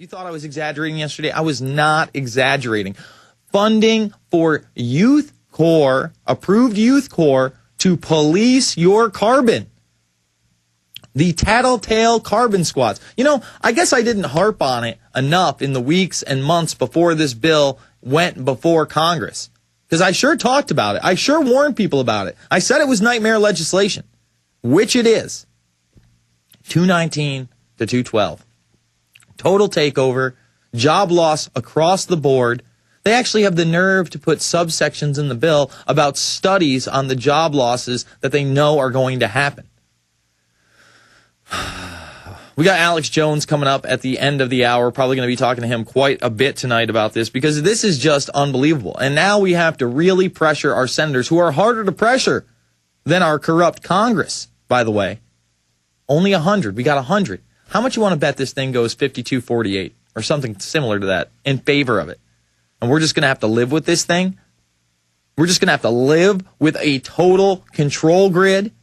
You thought I was exaggerating yesterday? I was not exaggerating. Funding for Youth Corps, approved Youth Corps, to police your carbon. The tattletale carbon squads. You know, I guess I didn't harp on it enough in the weeks and months before this bill went before Congress. Because I sure talked about it. I sure warned people about it. I said it was nightmare legislation, which it is. 219 to 212. Total takeover, job loss across the board. They actually have the nerve to put subsections in the bill about studies on the job losses that they know are going to happen. We got Alex Jones coming up at the end of the hour. Probably going to be talking to him quite a bit tonight about this because this is just unbelievable. And now we have to really pressure our senators, who are harder to pressure than our corrupt Congress, by the way. Only 100. We got 100. How much you want to bet this thing goes 52-48 or something similar to that in favor of it? And we're just going to have to live with this thing? We're just going to have to live with a total control grid,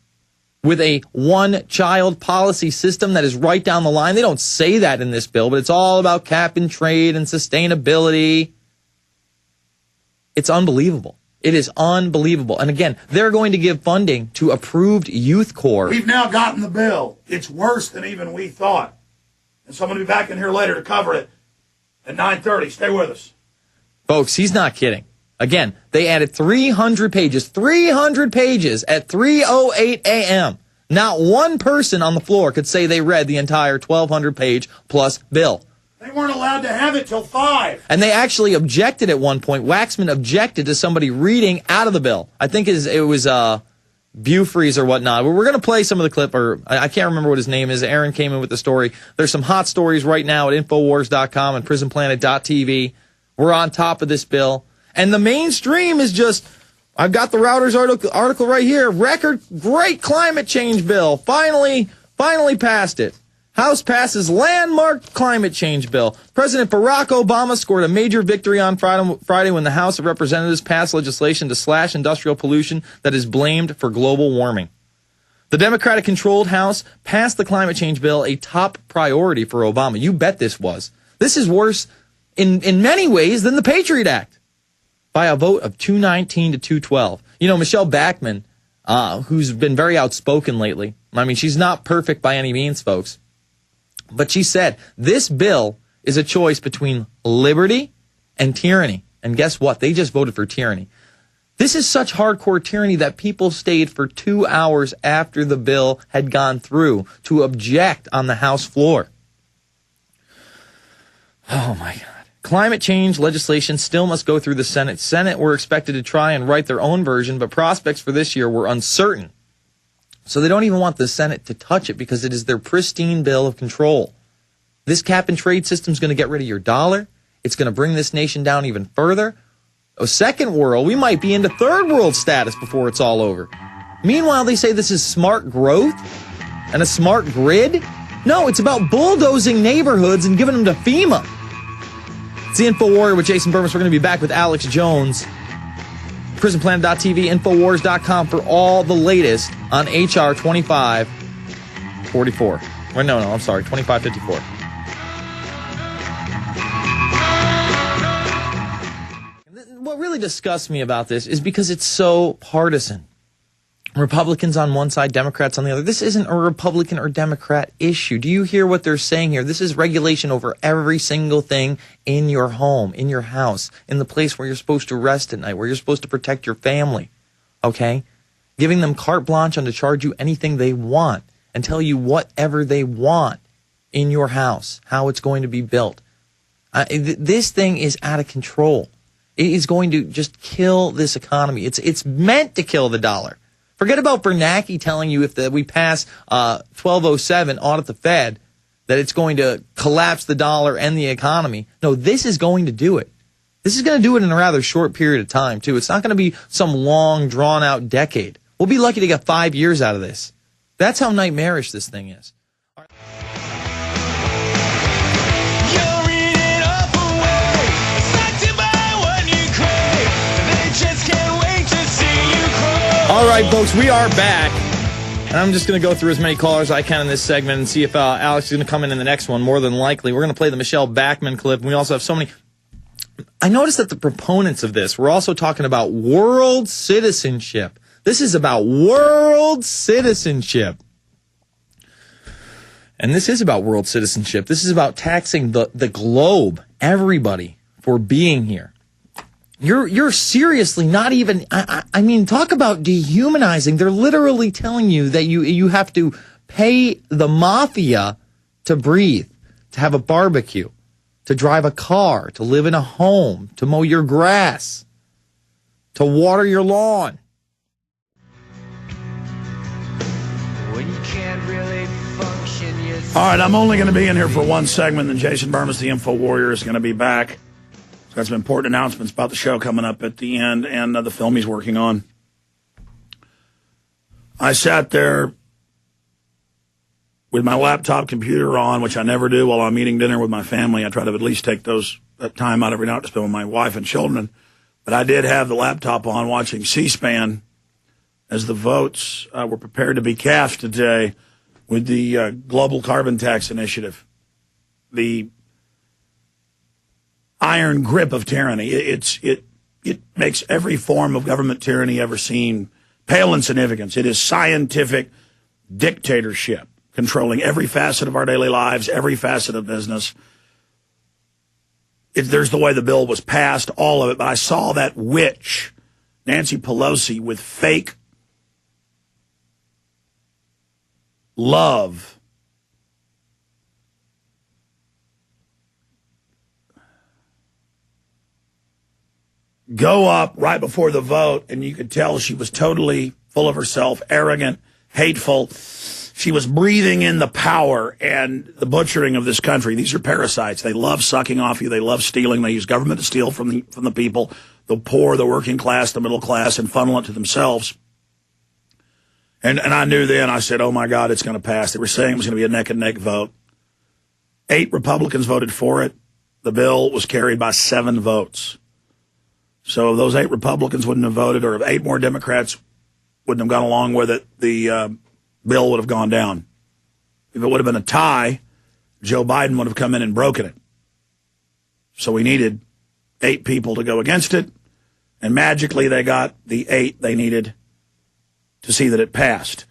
with a one-child policy system that is right down the line. They don't say that in this bill, but it's all about cap and trade and sustainability. It's unbelievable. It is unbelievable. And again, they're going to give funding to approved Youth Corps. We've now gotten the bill. It's worse than even we thought. And so I'm going to be back in here later to cover it at 9:30. Stay with us. Folks, he's not kidding. Again, they added 300 pages at 3:08 a.m. Not one person on the floor could say they read the entire 1,200-page plus bill. They weren't allowed to have it till 5. And they actually objected at one point. Waxman objected to somebody reading out of the bill. I think it was Bufries or whatnot. We're going to play some of the clip, or I can't remember what his name is. Aaron came in with the story. There's some hot stories right now at InfoWars.com and PrisonPlanet.tv. We're on top of this bill. And the mainstream is just, I've got the Reuters article right here. Record great climate change bill. Finally passed it. House passes landmark climate change bill. President Barack Obama scored a major victory on Friday when the House of Representatives passed legislation to slash industrial pollution that is blamed for global warming. The Democratic-controlled House passed the climate change bill, a top priority for Obama. You bet this was. This is worse in many ways than the Patriot Act, by a vote of 219 to 212. You know, Michelle Bachmann, who's been very outspoken lately. I mean, she's not perfect by any means, folks. But she said, this bill is a choice between liberty and tyranny. And guess what? They just voted for tyranny. This is such hardcore tyranny that people stayed for 2 hours after the bill had gone through to object on the House floor. Oh, my God. Climate change legislation still must go through the Senate. Senate were expected to try and write their own version, but prospects for this year were uncertain. So they don't even want the Senate to touch it because it is their pristine bill of control. This cap and trade system is going to get rid of your dollar. It's going to bring this nation down even further. A second world, we might be into third world status before it's all over. Meanwhile, they say this is smart growth and a smart grid. No, it's about bulldozing neighborhoods and giving them to FEMA. It's the InfoWarrior with Jason Burmis. We're going to be back with Alex Jones. PrisonPlanet.tv, InfoWars.com for all the latest on H.R. 2544. Or no, I'm sorry, 2554. What really disgusts me about this is because it's so partisan. Republicans on one side, Democrats on the other. This isn't a Republican or Democrat issue. Do you hear what they're saying here? This is regulation over every single thing in your home, in your house, in the place where you're supposed to rest at night, where you're supposed to protect your family, okay? Giving them carte blanche on to charge you anything they want and tell you whatever they want in your house, how it's going to be built. This thing is out of control. It is going to just kill this economy. It's meant to kill the dollar. Forget about Bernanke telling you if we pass 1207, audit the Fed, that it's going to collapse the dollar and the economy. No, this is going to do it. This is going to do it in a rather short period of time, too. It's not going to be some long, drawn-out decade. We'll be lucky to get 5 years out of this. That's how nightmarish this thing is. All right, folks, we are back. And I'm just going to go through as many callers as I can in this segment and see if Alex is going to come in the next one. More than likely, we're going to play the Michelle Bachmann clip. And we also have so many. I noticed that the proponents of this were also talking about world citizenship. This is about world citizenship. And this is about world citizenship. This is about taxing the globe, everybody, for being here. You're seriously not even, I mean, talk about dehumanizing. They're literally telling you that you have to pay the mafia to breathe, to have a barbecue, to drive a car, to live in a home, to mow your grass, to water your lawn. When you can't really function, all right, I'm only going to be in here for one segment, then Jason Burmas, the InfoWarrior, is going to be back. Got some important announcements about the show coming up at the end and the film he's working on. I sat there with my laptop computer on, which I never do while I'm eating dinner with my family. I try to at least take that time out every night to spend with my wife and children. But I did have the laptop on watching C-SPAN as the votes were prepared to be cast today with the Global Carbon Tax Initiative. The iron grip of tyranny. It makes every form of government tyranny ever seen pale in significance. It is scientific dictatorship, controlling every facet of our daily lives, every facet of business. There's the way the bill was passed, all of it. But I saw that witch, Nancy Pelosi, with fake love, go up right before the vote, and you could tell she was totally full of herself, arrogant, hateful. She was breathing in the power and the butchering of this country. These are parasites. They love sucking off you. They love stealing. They use government to steal from the people, the poor, the working class, the middle class, and funnel it to themselves. And I knew then, I said, oh, my God, it's going to pass. They were saying it was going to be a neck-and-neck vote. 8 Republicans voted for it. The bill was carried by 7 votes. So if those 8 Republicans wouldn't have voted, or if 8 more Democrats wouldn't have gone along with it, the bill would have gone down. If it would have been a tie, Joe Biden would have come in and broken it. So we needed 8 people to go against it, and magically they got the 8 they needed to see that it passed.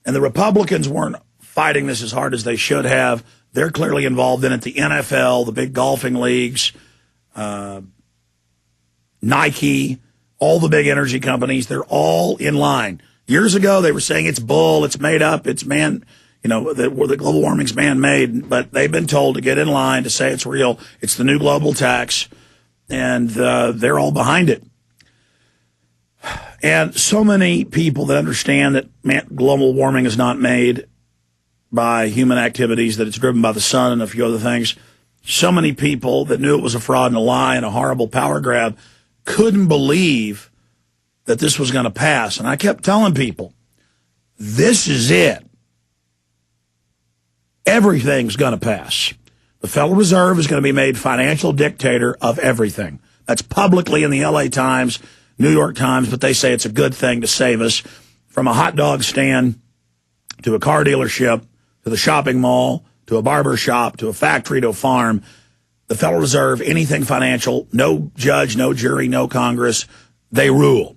And the Republicans weren't fighting this as hard as they should have. They're clearly involved in it. The NFL, the big golfing leagues, Nike, all the big energy companies, they're all in line. Years ago, they were saying it's bull, it's made up, it's man, the global warming's man-made, but they've been told to get in line, to say it's real. It's the new global tax, and they're all behind it. And so many people that understand that global warming is not made by human activities, that it's driven by the sun and a few other things. So many people that knew it was a fraud and a lie and a horrible power grab couldn't believe that this was going to pass. And I kept telling people, this is it. Everything's going to pass. The Federal Reserve is going to be made financial dictator of everything. That's publicly in the LA Times, New York Times, but they say it's a good thing to save us. From a hot dog stand to a car dealership to the shopping mall to a barber shop to a factory to a farm, the Federal Reserve, anything financial, no judge, no jury, no Congress, they rule.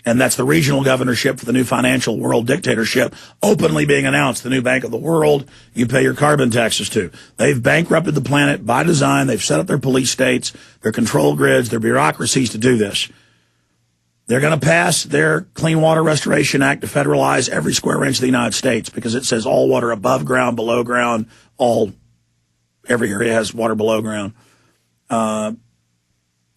And that's the regional governorship for the new financial world dictatorship openly being announced, the new bank of the world you pay your carbon taxes to. They've bankrupted the planet by design. They've set up their police states, their control grids, their bureaucracies to do this. They're going to pass their Clean Water Restoration Act to federalize every square inch of the United States, because it says all water above ground, below ground, every area has water below ground.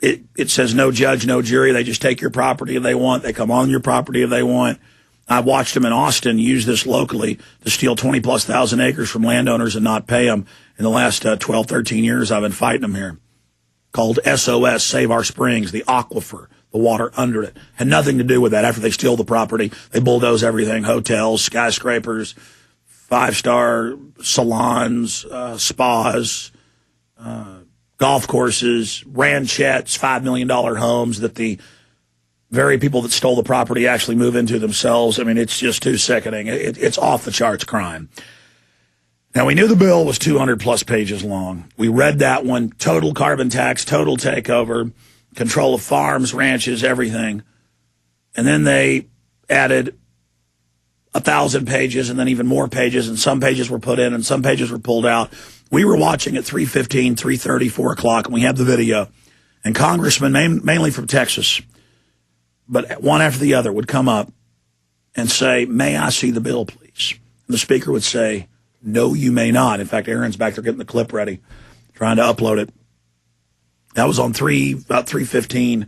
It says no judge, no jury. They just take your property if they want. They come on your property if they want. I watched them in Austin use this locally to steal 20-plus thousand acres from landowners and not pay them. In the last 12, 13 years, I've been fighting them here. Called SOS, Save Our Springs, the aquifer, the water under it. Had nothing to do with that. After they steal the property, they bulldoze everything, hotels, skyscrapers, 5-star salons, spas, golf courses, ranchettes, $5 million homes that the very people that stole the property actually move into themselves. I mean, it's just too sickening. It's off the charts crime. Now, we knew the bill was 200 plus pages long. We read that one, total carbon tax, total takeover, control of farms, ranches, everything. And then they added 1,000 pages and then even more pages, and some pages were put in and some pages were pulled out. We were watching at 3:15, 3:30, 4 o'clock, and we have the video. And congressmen, mainly from Texas, but one after the other, would come up and say, "May I see the bill, please?" And the speaker would say, "No, you may not." In fact, Aaron's back there getting the clip ready, trying to upload it. That was on about 3:15.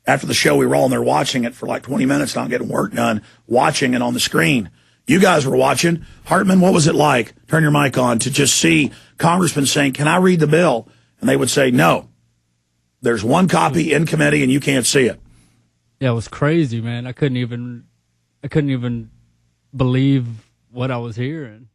After the show, we were all in there watching it for like 20 minutes, not getting work done, watching it on the screen. You guys were watching. Hartman, what was it like? Turn your mic on to just see congressmen saying, "Can I read the bill?" And they would say, "No. There's one copy in committee and you can't see it." Yeah, it was crazy, man. I couldn't even believe what I was hearing.